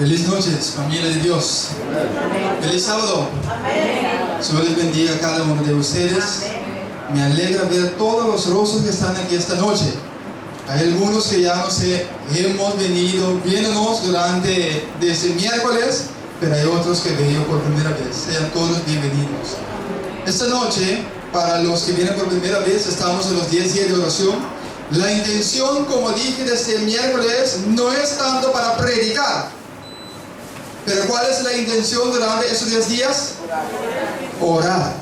Feliz noches, familia de Dios. Feliz sábado. Dios les bendiga a cada uno de ustedes. Me alegra ver todos los rostros que están aquí esta noche. Hay algunos que ya hemos venido viéndonos desde miércoles, pero hay otros que vienen por primera vez. Sean todos bienvenidos. Esta noche, para los que vienen por primera vez, estamos en los 10 días de oración. La intención, como dije desde el miércoles, no es tanto para predicar. Pero ¿cuál es la intención durante esos 10 días? Orar.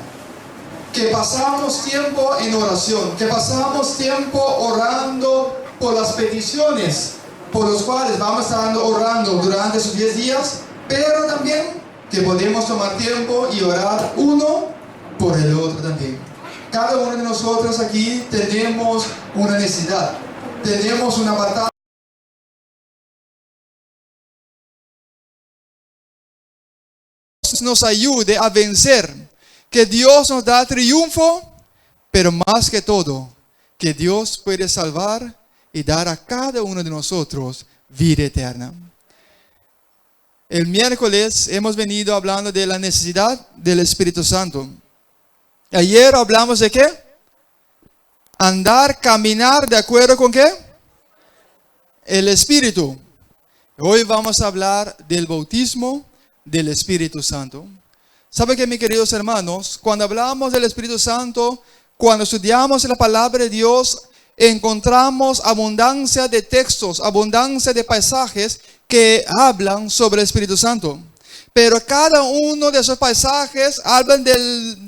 Que pasamos tiempo en oración, que pasamos tiempo orando por las peticiones por los cuales vamos a estar orando durante esos 10 días, pero también que podemos tomar tiempo y orar uno por el otro también. Cada uno de nosotros aquí tenemos una necesidad, tenemos una batalla. Nos ayude a vencer, que Dios nos da triunfo, pero más que todo, que Dios puede salvar y dar a cada uno de nosotros vida eterna. El miércoles hemos venido hablando de la necesidad del Espíritu Santo. Ayer hablamos de ¿qué? Caminar de acuerdo con ¿qué? El Espíritu. Hoy vamos a hablar del bautismo del Espíritu Santo. ¿Sabe qué, mis queridos hermanos? Cuando hablamos del Espíritu Santo, cuando estudiamos la palabra de Dios, encontramos abundancia de textos, abundancia de pasajes que hablan sobre el Espíritu Santo. Pero cada uno de esos pasajes hablan de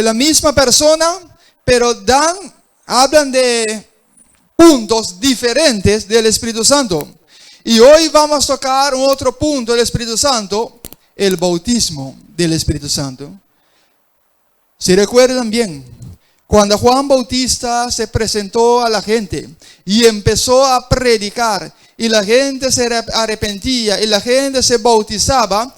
la misma persona, pero hablan de puntos diferentes del Espíritu Santo. Y hoy vamos a tocar un otro punto del Espíritu Santo, el bautismo del Espíritu Santo. Si recuerdan bien, cuando Juan Bautista se presentó a la gente y empezó a predicar, y la gente se arrepentía y la gente se bautizaba,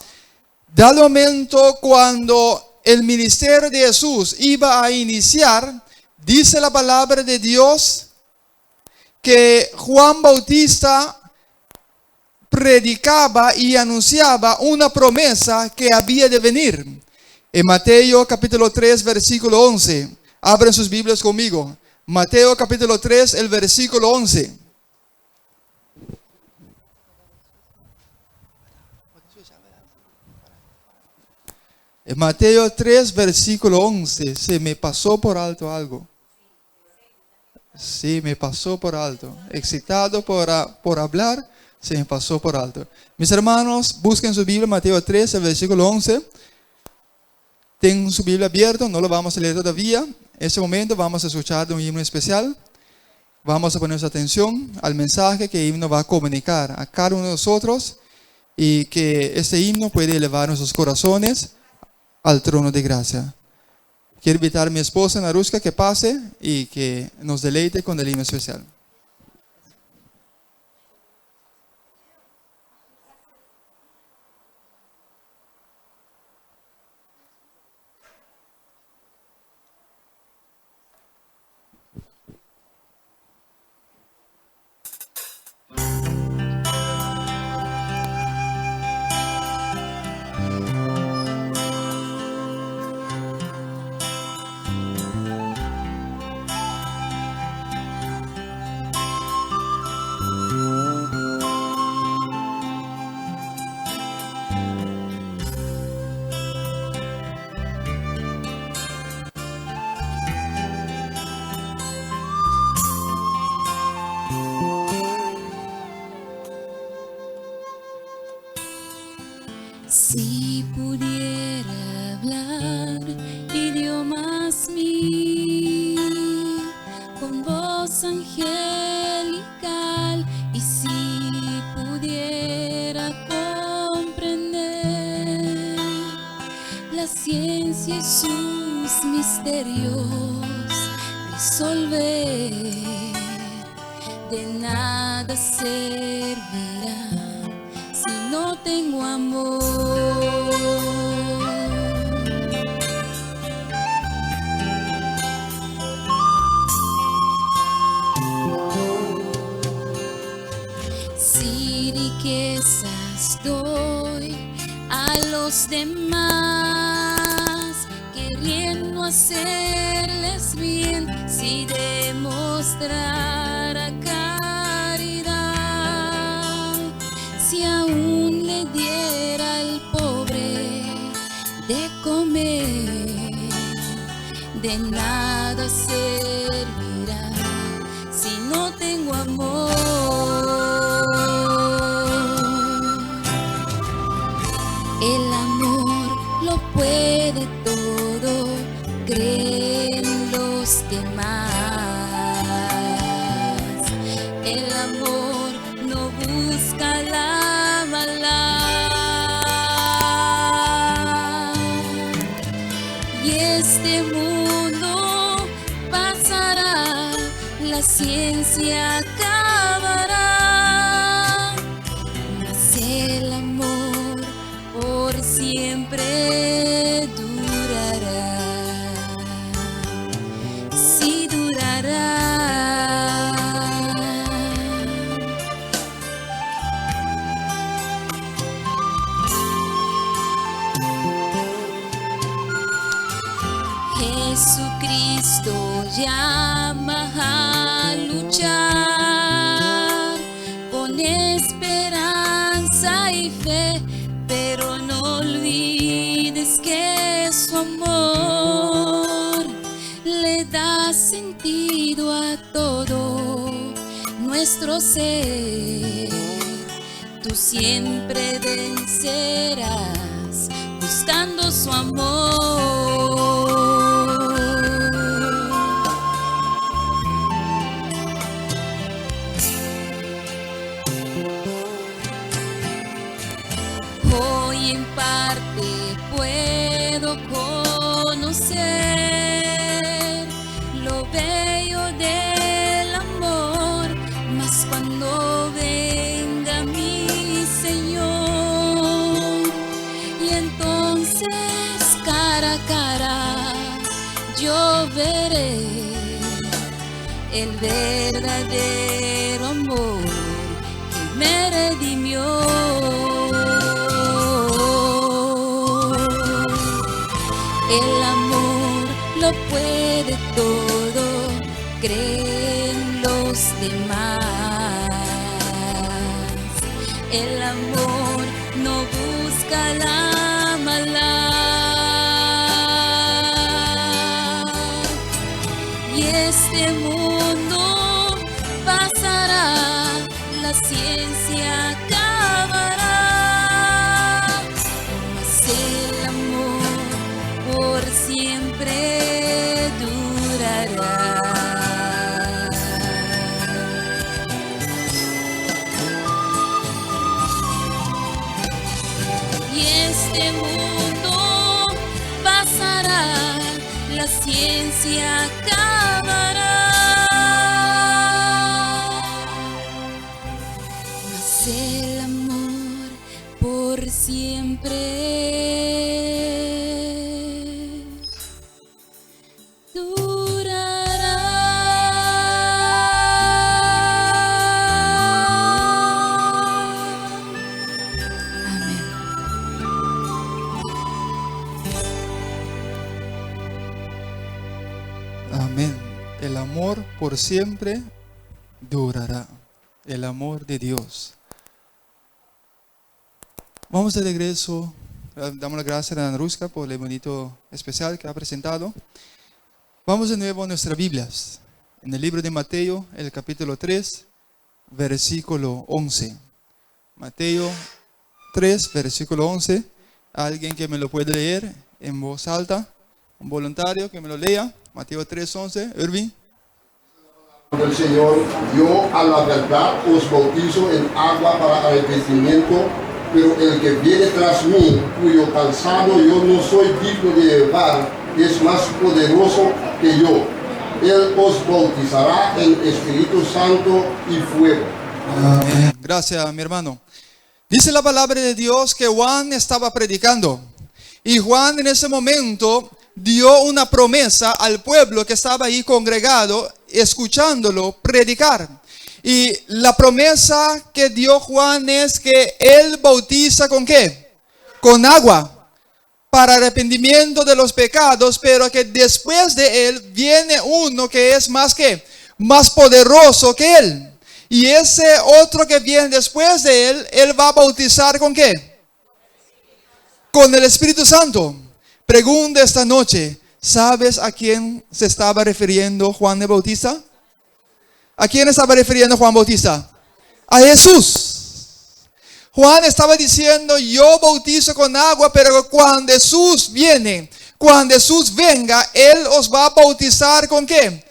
dado momento cuando el ministerio de Jesús iba a iniciar, dice la palabra de Dios que Juan Bautista predicaba y anunciaba una promesa que había de venir. En Mateo capítulo 3, versículo 11. Abren sus Biblias conmigo. Mateo capítulo 3, el versículo 11. En Mateo 3, versículo 11. Se me pasó por alto algo. Sí, me pasó por alto. Excitado por hablar, se me pasó por alto. Mis hermanos, busquen su Biblia, Mateo 3, el versículo 11. Tengan su Biblia abierta, no lo vamos a leer todavía. En este momento vamos a escuchar un himno especial. Vamos a poner nuestra atención al mensaje que el himno va a comunicar a cada uno de nosotros, y que este himno puede elevar nuestros corazones al trono de gracia. Quiero invitar a mi esposa Narushka que pase y que nos deleite con el himno especial. Si pudiera hablar idiomas mil con voz angelical, y si pudiera comprender la ciencia y sus misterios, resolver, de nada servirá si no tengo amor. Si los demás, queriendo hacerles bien, si demostrara caridad, si aún le diera al pobre de comer, de nada servirá si no tengo amor. El amor lo puede todo, creen los demás. El amor no busca la maldad. Y este mundo pasará, la ciencia acabará, mas el amor por siempre durará, sí durará. Jesucristo llama a luchar con esperanza y fe, pero no olvides que su amor le da sentido a todo nuestro ser. Tú siempre vencerás buscando su amor. Hoy en parte puedo conocer lo bello del amor, mas cuando venga mi Señor, y entonces cara a cara yo veré el verdadero amor que me redimió. El amor lo puede todo, creen los demás. El amor no busca la maldad. Y este mundo pasará, la ciencia acabará, mas el amor por siempre durará. Y este mundo pasará, la ciencia acabará, mas el amor por siempre Amén. El amor por siempre durará. El amor de Dios. Vamos de regreso. Damos las gracias a Ana Ruska por el bonito especial que ha presentado. Vamos de nuevo a nuestras Biblias. En el libro de Mateo, el capítulo 3, versículo 11. Mateo 3, versículo 11. Alguien que me lo puede leer en voz alta. Un voluntario que me lo lea. Mateo 3:11, Irving. El Señor, yo a la verdad os bautizo en agua para arrepentimiento, pero el que viene tras mí, cuyo calzado yo no soy digno de llevar, es más poderoso que yo. Él os bautizará en Espíritu Santo y fuego. Amén. Gracias, mi hermano. Dice la palabra de Dios que Juan estaba predicando. Y Juan en ese momento dio una promesa al pueblo que estaba ahí congregado, escuchándolo predicar. Y la promesa que dio Juan es que él bautiza ¿con qué? Con agua. para arrepentimiento de los pecados, pero que después de él viene uno que es más poderoso que él. Y ese otro que viene después de él va a bautizar ¿con qué? Con el Espíritu Santo. Pregunta esta noche, ¿sabes a quién se estaba refiriendo Juan el Bautista? ¿A quién estaba refiriendo Juan Bautista? A Jesús. Juan estaba diciendo, yo bautizo con agua, pero cuando Jesús viene, cuando Jesús venga, Él os va a bautizar ¿con qué?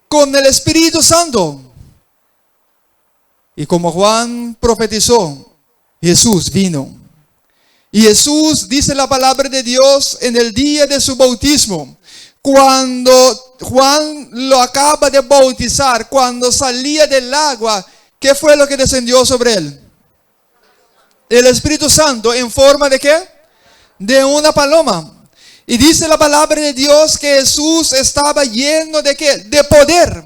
Con el Espíritu Santo. Y como Juan profetizó, Jesús vino. Y Jesús, dice la palabra de Dios, en el día de su bautismo, cuando Juan lo acaba de bautizar, cuando salía del agua, ¿qué fue lo que descendió sobre él? El Espíritu Santo, ¿en forma de qué? De una paloma. Y dice la palabra de Dios que Jesús estaba lleno de ¿qué? De poder.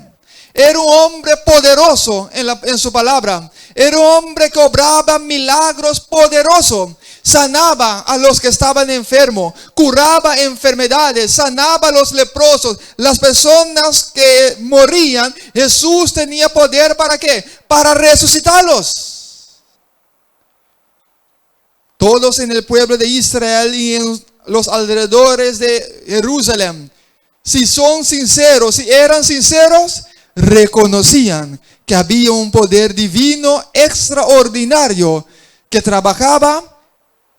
Era un hombre poderoso en su palabra. Era un hombre que obraba milagros poderosos. Sanaba a los que estaban enfermos. Curaba enfermedades. Sanaba a los leprosos. Las personas que morían, Jesús tenía poder ¿para qué? Para resucitarlos. Todos en el pueblo de Israel y en los alrededores de Jerusalén, si eran sinceros, reconocían que había un poder divino extraordinario que trabajaba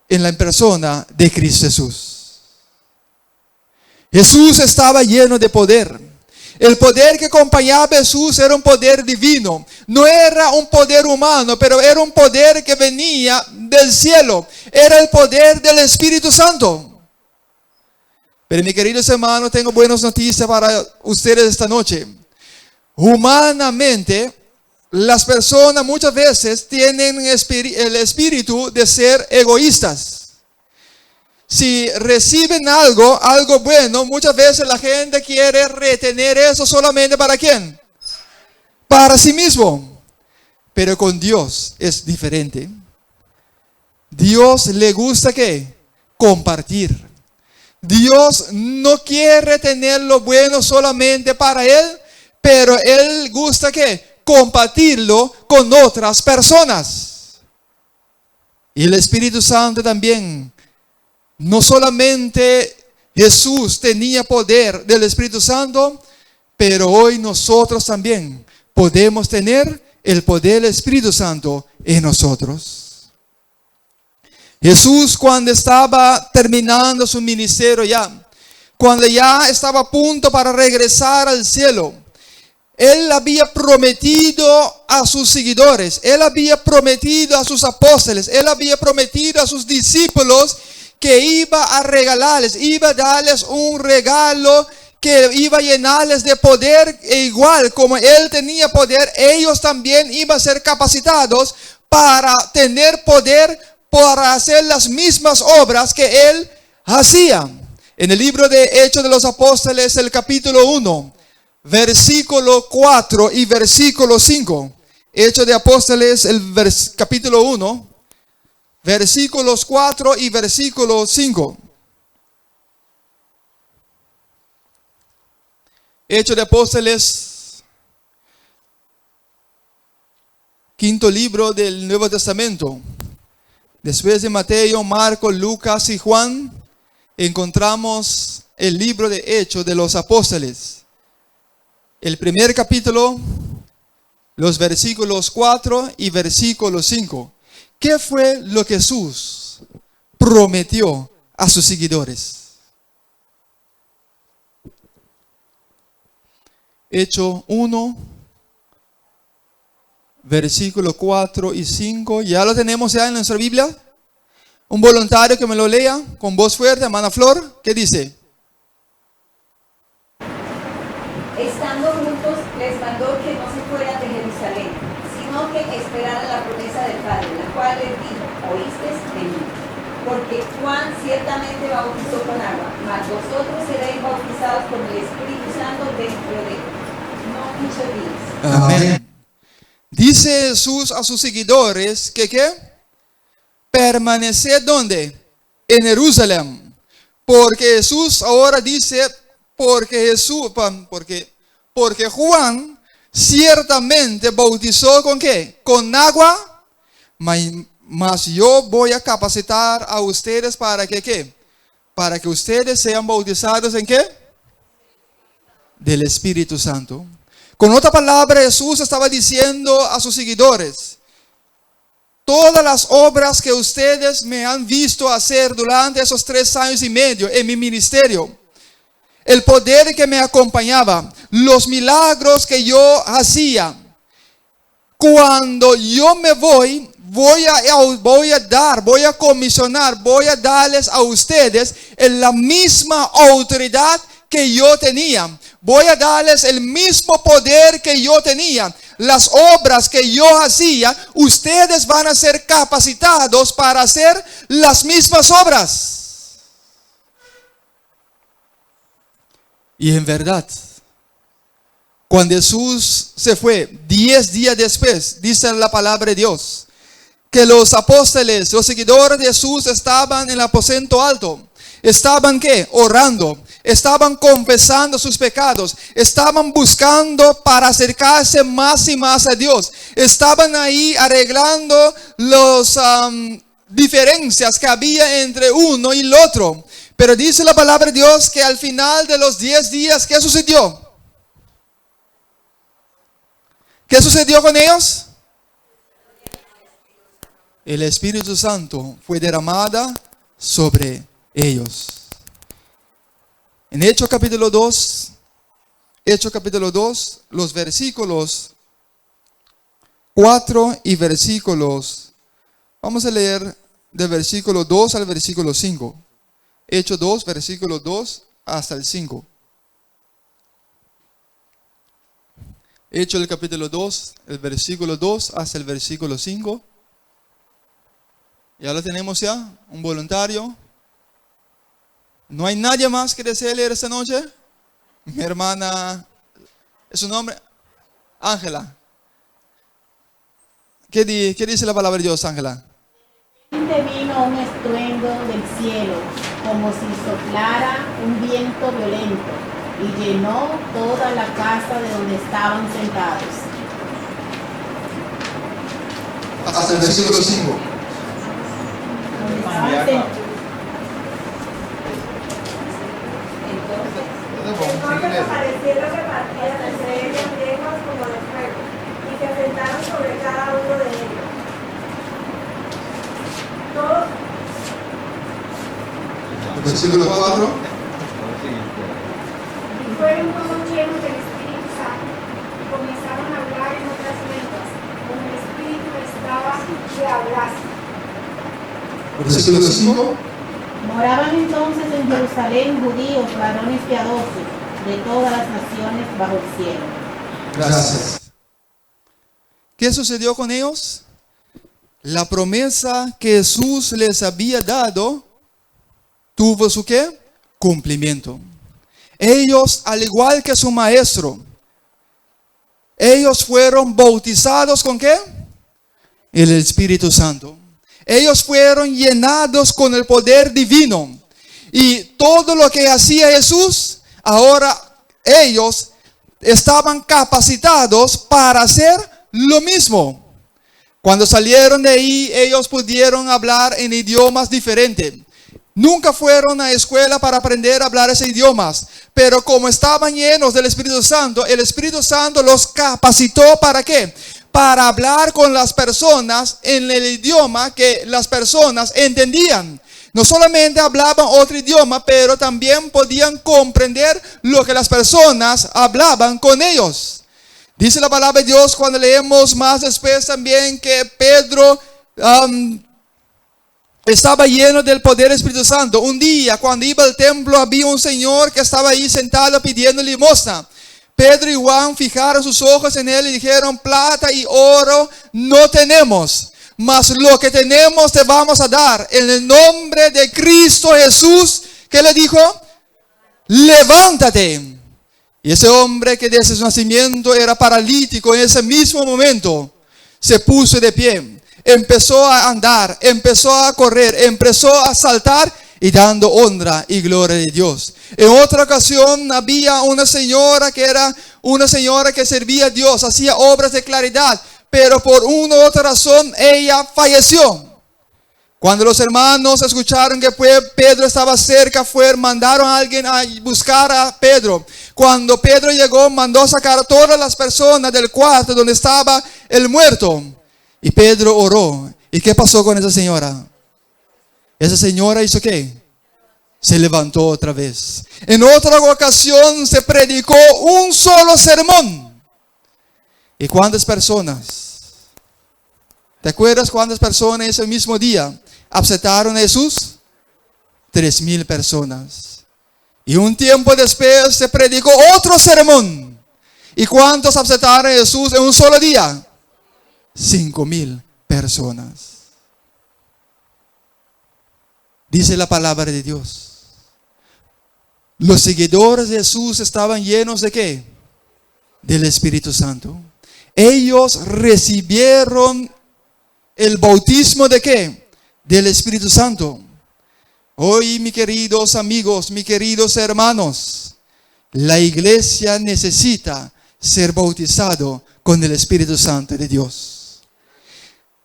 en la persona de Cristo Jesús. Jesús estaba lleno de poder. El poder que acompañaba a Jesús era un poder divino. No era un poder humano, pero era un poder que venía del cielo. Era el poder del Espíritu Santo. Pero mis queridos hermanos, tengo buenas noticias para ustedes esta noche. Humanamente, las personas muchas veces tienen el espíritu de ser egoístas. Si reciben algo bueno, muchas veces la gente quiere retener eso solamente ¿para quién? Para sí mismo. Pero con Dios es diferente. Dios le gusta ¿qué? Compartir. Dios no quiere tener lo bueno solamente para Él, pero Él gusta ¿qué? Compartirlo con otras personas. Y el Espíritu Santo también. No solamente Jesús tenía poder del Espíritu Santo, pero hoy nosotros también podemos tener el poder del Espíritu Santo en nosotros. Jesús, cuando estaba terminando su ministerio cuando ya estaba a punto para regresar al cielo, Él había prometido a sus seguidores, Él había prometido a sus apóstoles, Él había prometido a sus discípulos que iba a regalarles, iba a darles un regalo que iba a llenarles de poder, e igual como Él tenía poder, ellos también iban a ser capacitados para tener poder para hacer las mismas obras que Él hacía. En el libro de Hechos de los Apóstoles, el capítulo 1, versículo 4 y versículo 5. Hechos de Apóstoles, el capítulo 1. Versículos 4 y versículo 5. Hechos de Apóstoles, quinto libro del Nuevo Testamento. Después de Mateo, Marcos, Lucas y Juan, encontramos el libro de Hechos de los Apóstoles. El primer capítulo, los versículos 4 y versículo 5. ¿Qué fue lo que Jesús prometió a sus seguidores? Hecho 1, versículo 4 y 5. ¿Ya lo tenemos ya en nuestra Biblia? Un voluntario que me lo lea con voz fuerte, hermana Flor. ¿Qué dice? Estando juntos, les mandó que no se fueran de Jerusalén, sino que esperaran la promesa del Padre, la cual les dijo: oísteis de mí. Porque Juan ciertamente bautizó con agua, mas vosotros seréis bautizados con el Espíritu Santo dentro de no muchos días. Amén. Dice Jesús a sus seguidores que ¿qué? Permaneced ¿dónde? En Jerusalén. Porque Jesús ahora dice, porque Juan ciertamente bautizó ¿con qué? Con agua, mas yo voy a capacitar a ustedes para que ¿qué? Para que ustedes sean bautizados ¿en qué? Del Espíritu Santo. Con otra palabra, Jesús estaba diciendo a sus seguidores: todas las obras que ustedes me han visto hacer durante esos 3 años y medio en mi ministerio, el poder que me acompañaba, los milagros que yo hacía, cuando yo me voy a comisionar, voy a darles a ustedes en la misma autoridad que yo tenía. Voy a darles el mismo poder que yo tenía. Las obras que yo hacía, ustedes van a ser capacitados para hacer las mismas obras. Y en verdad, cuando Jesús se fue, 10 días después, dice la palabra de Dios, que los apóstoles, los seguidores de Jesús estaban en el aposento alto. Estaban ¿qué? Orando. Estaban confesando sus pecados. Estaban buscando para acercarse más y más a Dios. Estaban ahí arreglando las diferencias que había entre uno y el otro. Pero dice la palabra de Dios que al final de los 10 días, ¿qué sucedió? ¿Qué sucedió con ellos? El Espíritu Santo fue derramado sobre ellos. En Hechos capítulo 2, los versículos 4 y versículos, vamos a leer del versículo 2 al versículo 5. Hechos 2, versículo 2 hasta el 5. Hechos el capítulo 2, el versículo 2 hasta el versículo 5. Ya lo tenemos ya, un voluntario. ¿No hay nadie más que desee leer esta noche? Mi hermana, ¿es su nombre? Ángela. ¿Qué dice la palabra de Dios, Ángela? Vino un estruendo del cielo, como si soplara un viento violento, y llenó toda la casa de donde estaban sentados. Hasta el versículo 5. Donde estaban sentados. Entonces aparecieron repartidas entre ellas lenguas como de fuego, y se sentaron sobre cada uno de ellos. Todos, Versículo 4. y fueron todos llenos del Espíritu Santo, y comenzaron a hablar en otras lenguas, como el Espíritu estaba que hablase. Versículo 5. Moraban entonces en Jerusalén judíos, varones piadosos, de todas las naciones bajo el cielo. Gracias. ¿Qué sucedió con ellos? La promesa que Jesús les había dado tuvo su ¿qué? Cumplimiento. Ellos, al igual que su maestro, ellos fueron bautizados ¿con qué? El Espíritu Santo. Ellos fueron llenados con el poder divino. Y todo lo que hacía Jesús, ahora ellos estaban capacitados para hacer lo mismo. Cuando salieron de ahí, ellos pudieron hablar en idiomas diferentes. Nunca fueron a escuela para aprender a hablar esos idiomas. Pero como estaban llenos del Espíritu Santo, el Espíritu Santo los capacitó ¿para qué? Para hablar con las personas en el idioma que las personas entendían. No solamente hablaban otro idioma, pero también podían comprender lo que las personas hablaban con ellos. Dice la palabra de Dios cuando leemos más después también que Pedro estaba lleno del poder del Espíritu Santo. Un día cuando iba al templo había un señor que estaba ahí sentado pidiendo limosna. Pedro y Juan fijaron sus ojos en él y dijeron: plata y oro no tenemos, mas lo que tenemos te vamos a dar. En el nombre de Cristo Jesús, ¿qué le dijo? Levántate. Y ese hombre que desde su nacimiento era paralítico, en ese mismo momento se puso de pie. Empezó a andar, empezó a correr, empezó a saltar y dando honra y gloria de Dios. En otra ocasión había una señora que servía a Dios, hacía obras de caridad, pero por una u otra razón ella falleció. Cuando los hermanos escucharon que Pedro estaba cerca, mandaron a alguien a buscar a Pedro. Cuando Pedro llegó, mandó a sacar a todas las personas del cuarto donde estaba el muerto. Y Pedro oró. ¿Y qué pasó con esa señora? Esa señora hizo ¿qué? Se levantó otra vez. En otra ocasión se predicó un solo sermón. ¿Y cuántas personas? ¿Te acuerdas cuántas personas ese mismo día aceptaron a Jesús? 3,000 personas. Y un tiempo después se predicó otro sermón. ¿Y cuántos aceptaron a Jesús en un solo día? 5,000 personas. Dice la palabra de Dios. Los seguidores de Jesús estaban llenos ¿de qué? Del Espíritu Santo. Ellos recibieron el bautismo ¿de qué? Del Espíritu Santo. Hoy, mis queridos amigos, mis queridos hermanos, la iglesia necesita ser bautizado con el Espíritu Santo de Dios.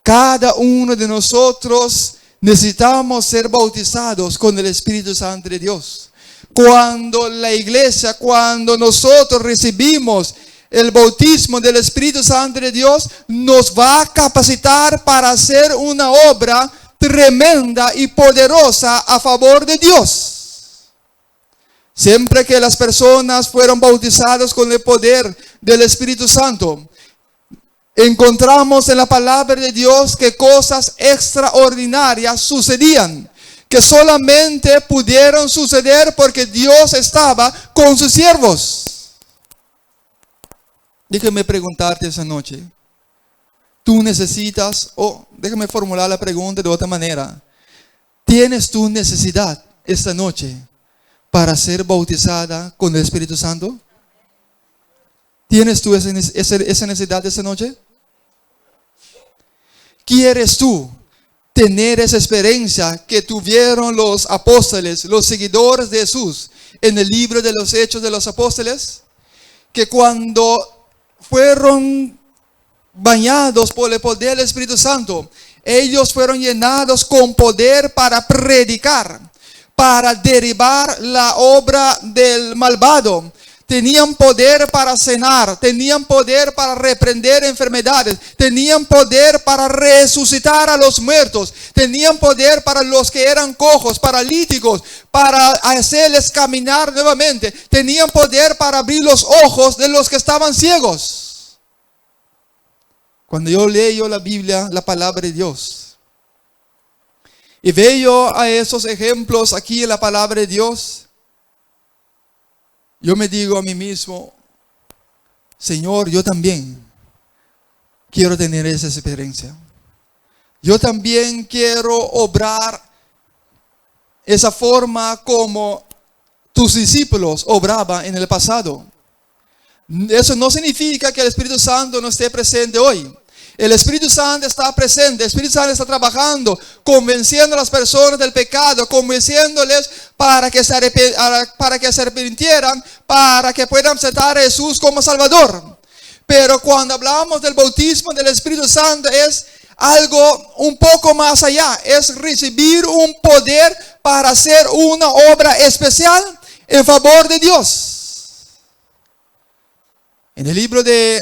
Cada uno de nosotros necesitamos ser bautizados con el Espíritu Santo de Dios. Cuando la iglesia, cuando nosotros recibimos el bautismo del Espíritu Santo de Dios, nos va a capacitar para hacer una obra tremenda y poderosa a favor de Dios. Siempre que las personas fueron bautizadas con el poder del Espíritu Santo, encontramos en la palabra de Dios que cosas extraordinarias sucedían, que solamente pudieron suceder porque Dios estaba con sus siervos. Déjame preguntarte esa noche. Tú necesitas, déjame formular la pregunta de otra manera. ¿Tienes tu necesidad esta noche para ser bautizada con el Espíritu Santo? ¿Tienes tú esa necesidad esta noche? ¿Quieres tú tener esa experiencia que tuvieron los apóstoles, los seguidores de Jesús en el libro de los Hechos de los Apóstoles? Que cuando fueron bañados por el poder del Espíritu Santo, ellos fueron llenados con poder para predicar, para derribar la obra del malvado. Tenían poder para sanar, tenían poder para reprender enfermedades, tenían poder para resucitar a los muertos, tenían poder para los que eran cojos, paralíticos, para hacerles caminar nuevamente, tenían poder para abrir los ojos de los que estaban ciegos. Cuando yo leo la Biblia, la palabra de Dios, y veo a esos ejemplos aquí en la palabra de Dios, yo me digo a mí mismo, Señor, yo también quiero tener esa experiencia. Yo también quiero obrar esa forma como tus discípulos obraban en el pasado. Eso no significa que el Espíritu Santo no esté presente hoy. El Espíritu Santo está presente, el Espíritu Santo está trabajando, convenciendo a las personas del pecado, convenciéndoles para que se arrepintieran, para que puedan aceptar a Jesús como Salvador. Pero cuando hablamos del bautismo del Espíritu Santo es algo un poco más allá, es recibir un poder para hacer una obra especial en favor de Dios. En el libro de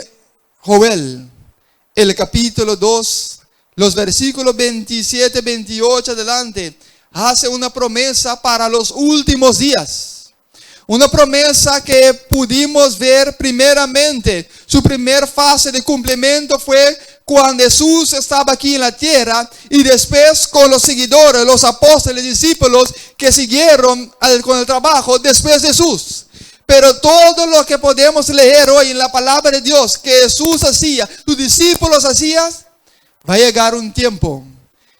Joel, el capítulo 2, los versículos 27, 28 adelante, hace una promesa para los últimos días. Una promesa que pudimos ver primeramente. Su primer fase de cumplimiento fue cuando Jesús estaba aquí en la tierra y después con los seguidores, los apóstoles, discípulos que siguieron con el trabajo después de Jesús. Pero todo lo que podemos leer hoy en la palabra de Dios que Jesús hacía, sus discípulos hacían, va a llegar un tiempo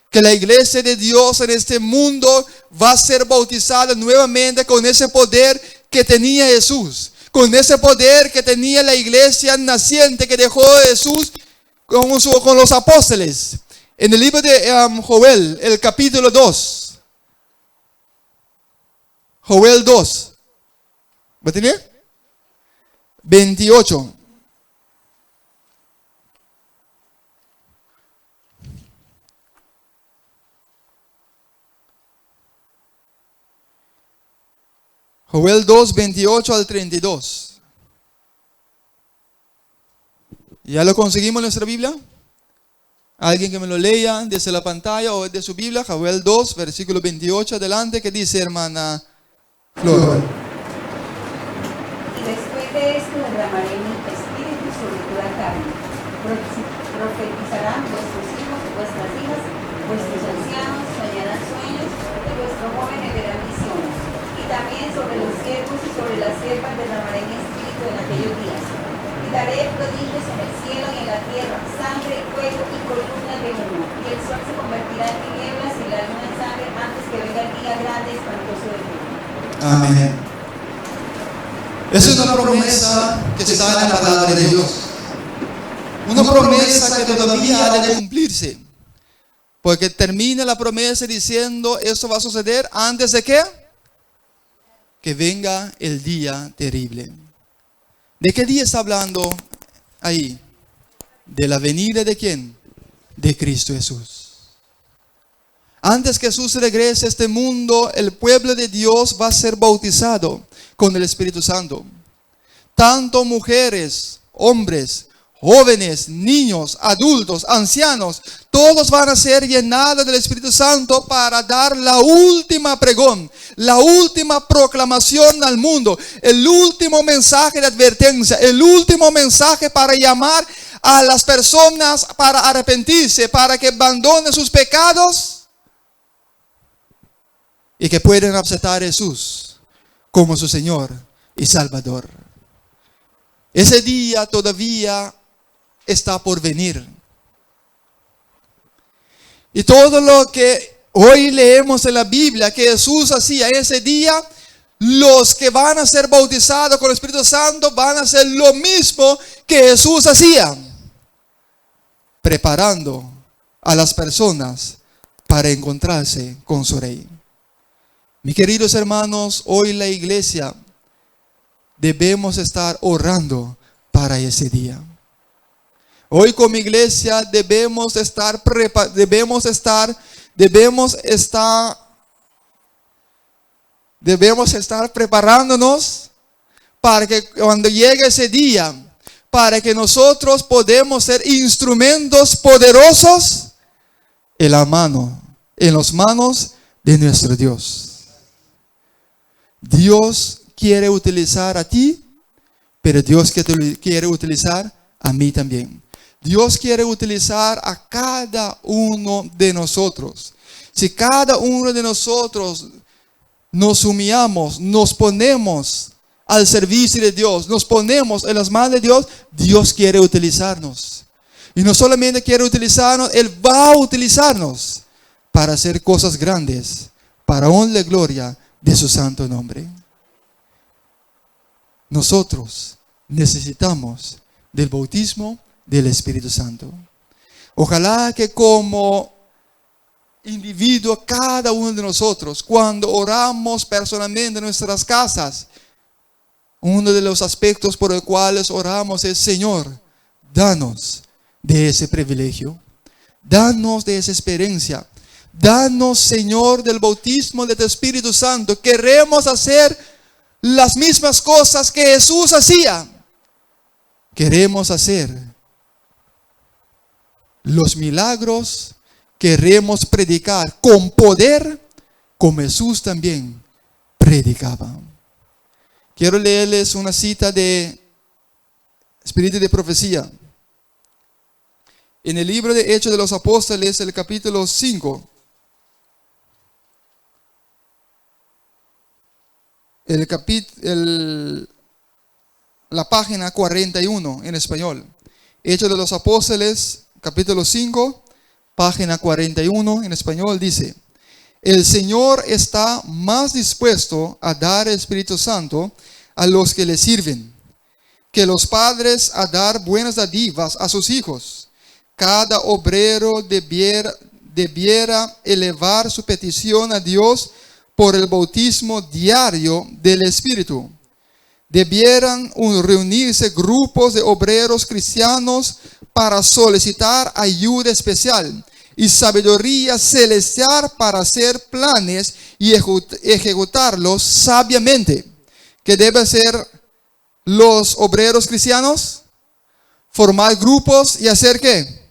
que la iglesia de Dios en este mundo va a ser bautizada nuevamente con ese poder que tenía Jesús, con ese poder que tenía la iglesia naciente que dejó Jesús con los apóstoles. En el libro de Joel, el capítulo 2, Joel 2. ¿Va a tener? 28. Joel 2, 28 al 32. ¿Ya lo conseguimos en nuestra Biblia? Alguien que me lo lea desde la pantalla o de su Biblia. Joel 2, versículo 28 adelante, que dice, hermana Flor. Y después de esto derramaré mi espíritu sobre toda carne. Profetizarán vuestros hijos y vuestras hijas, vuestros ancianos soñarán sueños, y vuestros jóvenes verán visiones. Y también sobre los siervos y sobre las siervas derramaré mi espíritu en aquellos días. Y daré prodigios en el cielo y en la tierra, sangre, fuego y columnas de humo. Y el sol se convertirá en tinieblas y la luna en sangre antes que venga el día grande y espantoso de Dios. Amén. Esa es una promesa que está en la palabra de Dios. Una promesa que todavía ha de cumplirse. Porque termina la promesa diciendo, esto va a suceder antes de ¿qué? Que venga el día terrible. ¿De qué día está hablando ahí? De la venida de ¿quién? De Cristo Jesús. Antes que Jesús regrese a este mundo, el pueblo de Dios va a ser bautizado con el Espíritu Santo. Tanto mujeres, hombres, jóvenes, niños, adultos, ancianos, todos van a ser llenados del Espíritu Santo para dar la última pregón, la última proclamación al mundo, el último mensaje de advertencia, el último mensaje para llamar a las personas para arrepentirse, para que abandonen sus pecados y que puedan aceptar a Jesús como su Señor y Salvador. Ese día todavía está por venir. Y todo lo que hoy leemos en la Biblia que Jesús hacía ese día, los que van a ser bautizados con el Espíritu Santo van a hacer lo mismo que Jesús hacía, preparando a las personas para encontrarse con su Rey. Mis queridos hermanos, hoy la iglesia debemos estar orando para ese día. Hoy como iglesia debemos estar preparándonos para que cuando llegue ese día, para que nosotros podamos ser instrumentos poderosos en las manos de nuestro Dios. Dios quiere utilizar a ti, pero Dios quiere utilizar a mí también. Dios quiere utilizar a cada uno de nosotros. Si cada uno de nosotros nos humillamos, nos ponemos al servicio de Dios, nos ponemos en las manos de Dios, Dios quiere utilizarnos. Y no solamente quiere utilizarnos, Él va a utilizarnos para hacer cosas grandes, para honra y gloria de su santo nombre. Nosotros necesitamos del bautismo del Espíritu Santo. Ojalá que como individuo, cada uno de nosotros, cuando oramos personalmente en nuestras casas, uno de los aspectos por los cuales oramos es: Señor, danos de ese privilegio, danos de esa experiencia, danos, Señor, del bautismo de tu Espíritu Santo. Queremos hacer las mismas cosas que Jesús hacía. Queremos hacer los milagros, queremos predicar con poder como Jesús también predicaba. Quiero leerles una cita de Espíritu de Profecía. En el libro de Hechos de los Apóstoles, el capítulo 5, la página 41 en español. Hechos de los Apóstoles, capítulo 5, página 41 en español, dice: el Señor está más dispuesto a dar el Espíritu Santo a los que le sirven, que los padres a dar buenas dádivas a sus hijos. Cada obrero debiera elevar su petición a Dios por el bautismo diario del Espíritu. Debieran reunirse grupos de obreros cristianos para solicitar ayuda especial y sabiduría celestial para hacer planes y ejecutarlos sabiamente. ¿Qué deben hacer los obreros cristianos? Formar grupos y hacer ¿qué?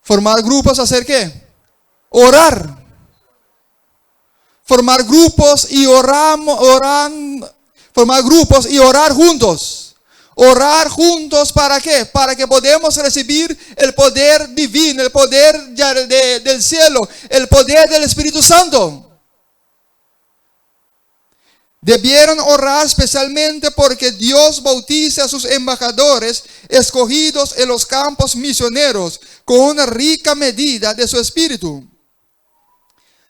Formar grupos, ¿hacer qué? Orar. Formar grupos y formar grupos y orar juntos. Orar juntos, ¿para qué? Para que podamos recibir el poder divino, el poder del cielo, el poder del Espíritu Santo. Debieron orar especialmente porque Dios bautiza a sus embajadores escogidos en los campos misioneros con una rica medida de su Espíritu.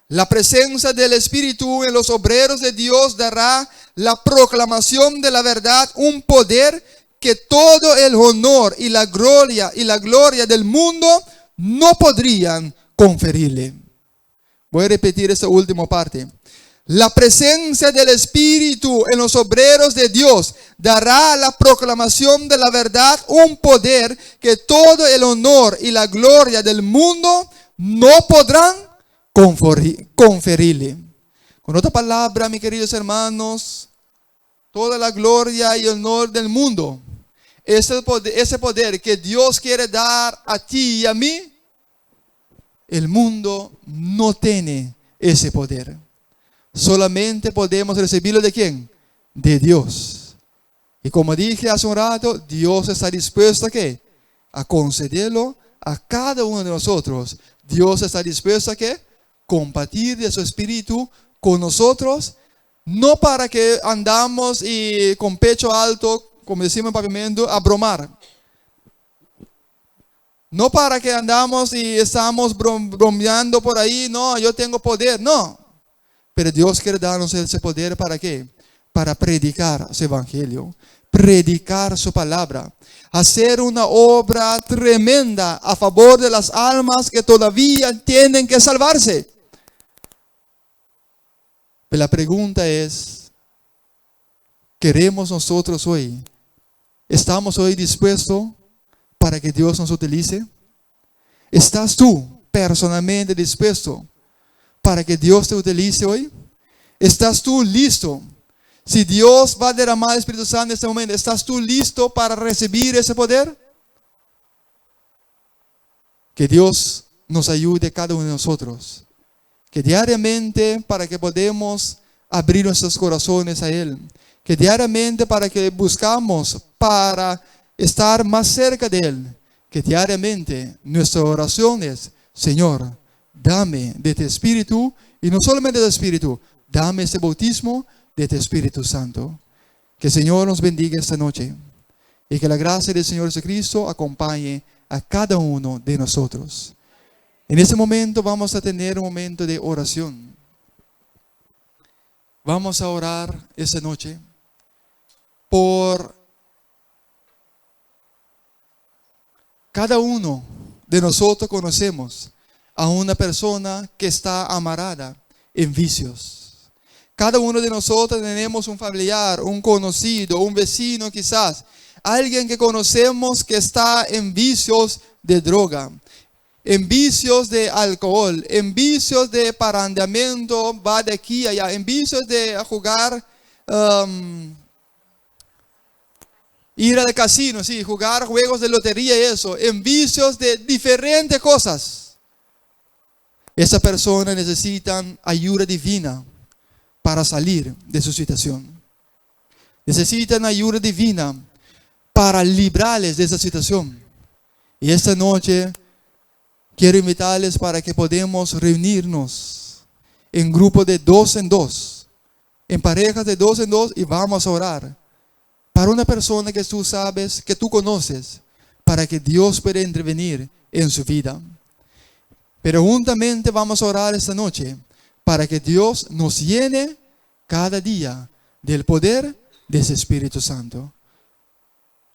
La presencia del Espíritu en los obreros de Dios dará la proclamación de la verdad, un poder que todo el honor y la gloria del mundo no podrían conferirle. Voy a repetir esta última parte. La presencia del Espíritu en los obreros de Dios dará a la proclamación de la verdad un poder que todo el honor y la gloria del mundo no podrán conferirle. Con otra palabra, mis queridos hermanos, toda la gloria y honor del mundo, ese poder que Dios quiere dar a ti y a mí, el mundo no tiene ese poder. Solamente podemos recibirlo ¿de quién? De Dios. Y como dije hace un rato, Dios está dispuesto ¿a qué? A concederlo a cada uno de nosotros. Dios está dispuesto ¿a qué? Compartir de su Espíritu con nosotros, no para que andamos y con pecho alto, como decimos en pavimento, a bromar. No para que andamos y estamos bromeando por ahí, no, yo tengo poder, no. Pero Dios quiere darnos ese poder ¿para qué? Para predicar su evangelio, predicar su palabra, hacer una obra tremenda a favor de las almas que todavía tienen que salvarse. Pero la pregunta es, ¿queremos nosotros hoy? ¿Estamos hoy dispuestos para que Dios nos utilice? ¿Estás tú personalmente dispuesto para que Dios te utilice hoy? ¿Estás tú listo? Si Dios va a derramar el Espíritu Santo en este momento, ¿estás tú listo para recibir ese poder? Que Dios nos ayude a cada uno de nosotros. Que diariamente para que podamos abrir nuestros corazones a Él. Que diariamente para que buscamos para estar más cerca de Él. Que diariamente nuestra oración es, Señor, dame de tu Espíritu, y no solamente de tu Espíritu, dame ese bautismo de tu Espíritu Santo. Que el Señor nos bendiga esta noche, y que la gracia del Señor Jesucristo acompañe a cada uno de nosotros. En este momento vamos a tener un momento de oración. Vamos a orar esta noche por cada uno de nosotros. Conocemos a una persona que está amarrada en vicios. Cada uno de nosotros tenemos un familiar, un conocido, un vecino quizás, alguien que conocemos que está en vicios de droga, en vicios de alcohol, en vicios de parrandeamiento, va de aquí a allá, en vicios de jugar, ir al casino, sí, jugar juegos de lotería y eso, en vicios de diferentes cosas. Esa persona necesita ayuda divina para salir de su situación. Necesitan ayuda divina para librarles de esa situación. Y esta noche quiero invitarles para que podamos reunirnos en grupo de 2 en 2, en parejas de 2 en 2, y vamos a orar para una persona que tú sabes, que tú conoces, para que Dios pueda intervenir en su vida. Pero juntamente vamos a orar esta noche para que Dios nos llene cada día del poder de ese Espíritu Santo.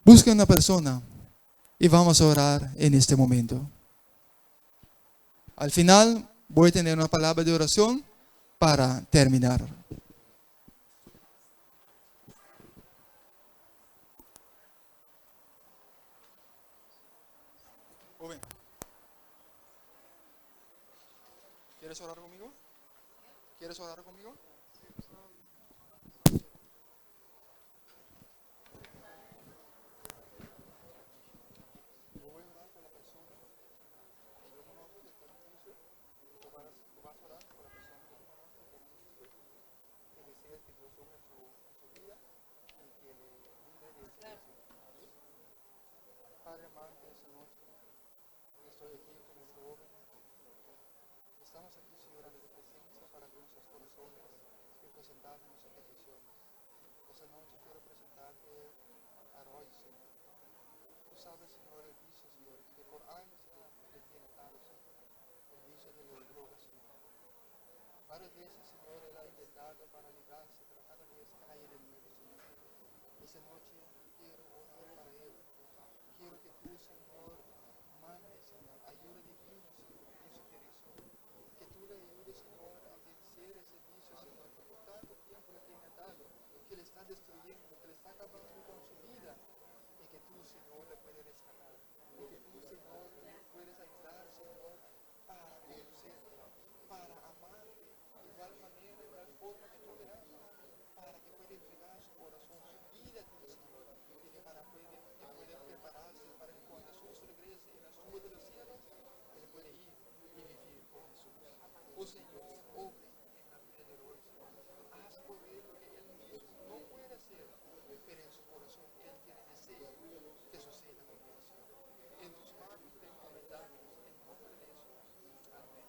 Busca una persona y vamos a orar en este momento. Al final voy a tener una palabra de oración para terminar. ¿Quieres orar conmigo? ¿Quieres orar conmigo? Padre amante, esta noche estoy aquí como joven. Estamos aquí, Señor, ante tu presencia para abrir nuestros corazones y presentar nuestras peticiones. Esta noche quiero presentarte a Roy, Señor. Tú sabes, Señor, el vicio, Señor, que por años, Señor, le tiene atado, Señor. El vicio de las drogas, Señor. Varias veces, Señor, él ha intentado para librarse, pero cada vez cae de nuevo, Señor. Esta noche quiero orar para él. Quiero que tú, Señor, mandes, Señor, ayuda divina, Señor, en su dirección. Que tú le ayudes, Señor, a vencer ese vicio, Señor, que por tanto tiempo le tiene atado, que le está destruyendo, que le está acabando con su vida. Y que tú, Señor, le puedes rescatar. Y que tú, Señor, le puedes ayudar, Señor, para conocerte, para amarte, de igual manera, de igual forma que tú le amas, para que pueda entregar su corazón, su vida a ti, Señor, y que para pueda prepararse para que cuando Jesús regrese en las nubes de los cielos, él puede ir y vivir con Jesús. Oh Señor, obre en la vida de hoy, Señor. Haz por él lo que él mismo no puede hacer, pero en su corazón él tiene deseo que suceda con él, Señor. En tus manos te encomendamos, en nombre de Jesús. Amén.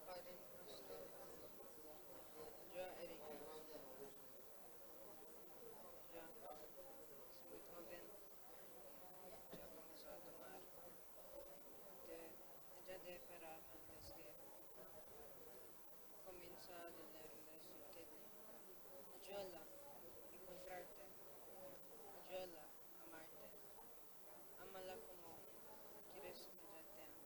Padre nuestro, yo Erika, ya muy joven, ya comenzó a tomar, ya de parar antes que comienza a dolerle su kidney. Ayúdala a encontrarte, ayúdala a amarte, ámala como quieres que ella te ame.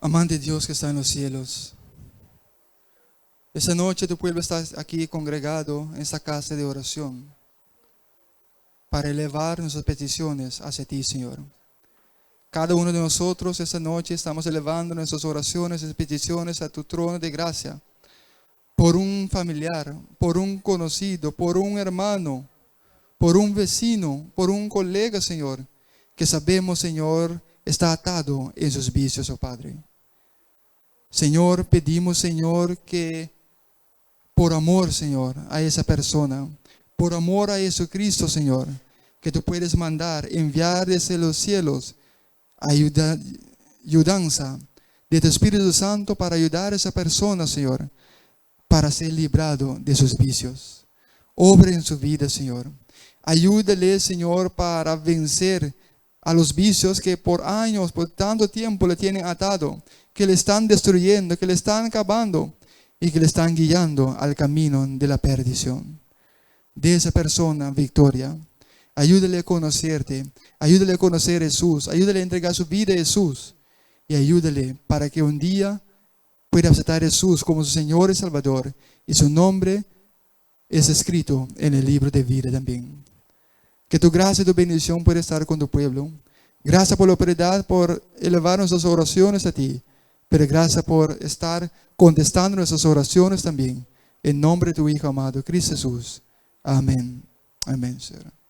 Amante Dios que está en los cielos, esta noche tu pueblo está aquí congregado en esta casa de oración para elevar nuestras peticiones hacia ti, Señor. Cada uno de nosotros esta noche estamos elevando nuestras oraciones y peticiones a tu trono de gracia por un familiar, por un conocido, por un hermano, por un vecino, por un colega, Señor, que sabemos, Señor, está atado en sus vicios, oh Padre. Señor, pedimos, Señor, que por amor, Señor, a esa persona, por amor a Jesucristo, Señor, que tú puedes mandar, enviar desde los cielos ayudanza de tu Espíritu Santo para ayudar a esa persona, Señor, para ser librado de sus vicios. Obra en su vida, Señor. Ayúdale, Señor, para vencer a los vicios que por años, por tanto tiempo le tienen atado, que le están destruyendo, que le están acabando y que le están guiando al camino de la perdición. De esa persona victoria. Ayúdale a conocerte, ayúdale a conocer a Jesús, ayúdale a entregar su vida a Jesús y ayúdale para que un día pueda aceptar a Jesús como su Señor y Salvador y su nombre es escrito en el libro de vida también. Que tu gracia y tu bendición pueda estar con tu pueblo. Gracias por la oportunidad, por elevar nuestras oraciones a ti, pero gracias por estar contestando nuestras oraciones también. En nombre de tu Hijo amado, Cristo Jesús. Amén. Amén, Señor.